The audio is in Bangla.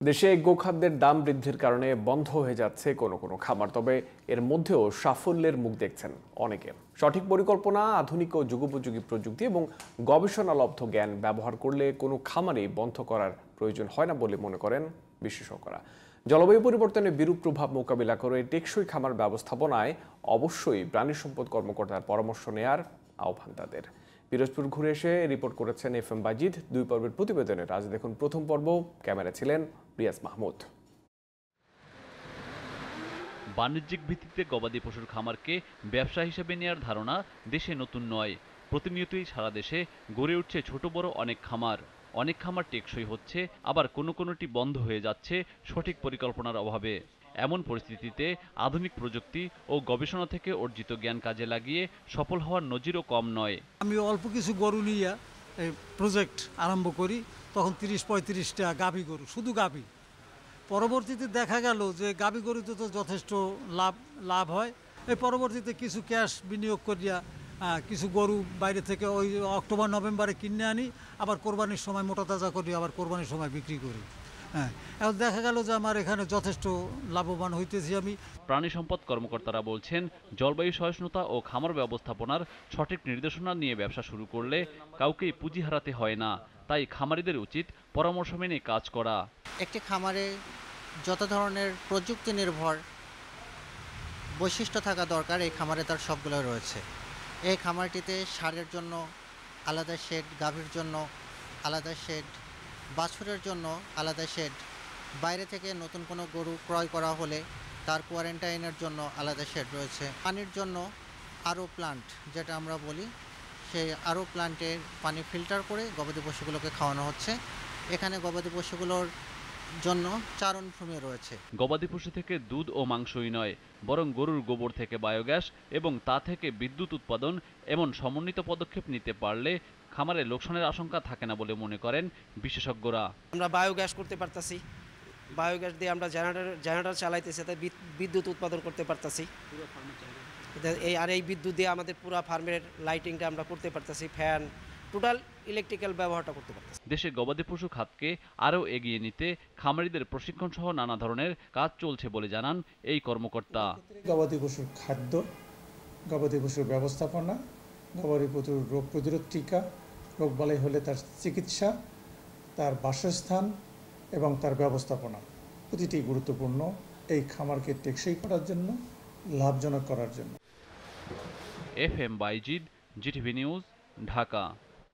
দেশে গোখাদ্যের দাম বৃদ্ধির কারণে বন্ধ হয়ে যাচ্ছে কোনো কোনো খামার, তবে এর মধ্যেও সাফল্যের মুখ দেখছেন অনেকে। সঠিক পরিকল্পনা, আধুনিক ও যুগোপযোগী প্রযুক্তি এবং গবেষণালব্ধ জ্ঞান ব্যবহার করলে কোনো খামারেই বন্ধ করার প্রয়োজন হয় না বলে মনে করেন বিশেষজ্ঞরা। জলবায়ু পরিবর্তনের বিরূপ প্রভাব মোকাবিলা করে টেকসই খামার ব্যবস্থাপনায় অবশ্যই প্রাণী সম্পদ কর্মকর্তার পরামর্শ নেয়ার আহ্বান তাদের। পিরোজপুর ঘুরে এসে রিপোর্ট করেছেন FM বাজিদ। 2 পর্বের প্রতিবেদনের আজ দেখুন প্রথম পর্ব। ক্যামেরা ছিলেন রিয়াজ মাহমুদ। বাণিজ্যিক ভিত্তিতে গবাদি পশুর খামারকে ব্যবসা হিসেবে নেওয়ার ধারণা দেশে নতুন নয়। প্রতিনিয়তই সারা দেশে গড়ে উঠছে ছোট বড় অনেক খামার। অনেক খামার টেকসই হচ্ছে, আবার কোনোটি বন্ধ হয়ে যাচ্ছে সঠিক পরিকল্পনার অভাবে। এমন পরিস্থিতিতে আধুনিক প্রযুক্তি ও গবেষণা থেকে অর্জিত জ্ঞান কাজে লাগিয়ে সফল হওয়ার নজিরও কম নয়। আমি অল্প কিছু গরু নিয়ে প্রজেক্ট আরম্ভ করি, তখন 30-35টা গাভী গরু, শুধু গাভী। পরবর্তীতে দেখা গেল যে গাভী গরুতে তো যথেষ্ট লাভ হয়। এই পরবর্তীতে কিছু ক্যাশ বিনিয়োগ করিয়া কিছু গরু বাইরে থেকে ওই অক্টোবর-নভেম্বরে কিনে আনি, আবার কোরবানির সময় মোটা তাজা করি, আবার কোরবানির সময় বিক্রি করি। এখন দেখা গেল যে আমার এখানে যথেষ্ট লাভবান হইতেছি আমি। প্রাণী সম্পদ কর্মকর্তারা বলছেন, জলবায়ু সহিষ্ণুতা ও খামার ব্যবস্থাপনার সঠিক নির্দেশনা নিয়ে ব্যবসা শুরু করলে কাউকেই পুঁজি হারাতে হয় না। তাই খামারিদের উচিত পরামর্শ মেনে কাজ করা। একটি খামারে যত ধরনের প্রযুক্তি নির্ভর বৈশিষ্ট্য থাকা দরকার, এই খামারে তার সবগুলো রয়েছে। এই খামারটিতে ষাঁড়ের জন্য আলাদা শেড, গাভীর জন্য আলাদা শেড, বাছুরের জন্য আলাদা শেড, বাইরে থেকে নতুন কোনো গরু ক্রয় করা হলে তার কোয়ারেন্টাইনের জন্য আলাদা শেড রয়েছে। পানির জন্য আরও প্লান্ট, যেটা আমরা বলি, সেই আরও প্লান্টের পানি ফিল্টার করে গবাদি পশুগুলোকে খাওয়ানো হচ্ছে। এখানে গবাদি পশুগুলোর জন্য চারণভূমি রয়েছে। গবাদি পশু থেকে দুধ ও মাংসই নয়, বরং গরুর গোবর থেকে বায়োগ্যাস এবং তা থেকে বিদ্যুৎ উৎপাদন, এমন সমন্বিত পদক্ষেপ নিতে পারলে খামারে লোকসানের আশঙ্কা থাকে না বলে মনে করেন বিশেষজ্ঞরা। আমরা বায়োগ্যাস করতে পারতাছি, বায়োগ্যাস দিয়ে আমরা জেনারেটর চালাইতেছি, তাই বিদ্যুৎ উৎপাদন করতে পারতাছি। এই বিদ্যুৎ দিয়ে আমাদের পুরো ফার্মের লাইটিংটা আমরা করতে পারতাছি, ফ্যান, টোটাল ইলেকট্রিক্যাল ব্যবহারটা করতে পারতাছি। দেশে গবাদি পশু খাতকে আরও এগিয়ে নিতে খামারিদের প্রশিক্ষণ সহ নানা ধরনের কাজ চলছে বলে জানান এই কর্মকর্তা। গবাদি পশুর খাদ্য, গবাদি পশুর ব্যবস্থাপনা, গবাদি পশুর রোগ প্রতিরোধ টিকা, রোগবালাই হলে তার চিকিৎসা, তার বাসস্থান এবং তার ব্যবস্থাপনা প্রতিটি গুরুত্বপূর্ণ এই খামারকে টেকসই করার জন্য, লাভজনক করার জন্য। FM বাজিদ, GTV নিউজ, ঢাকা।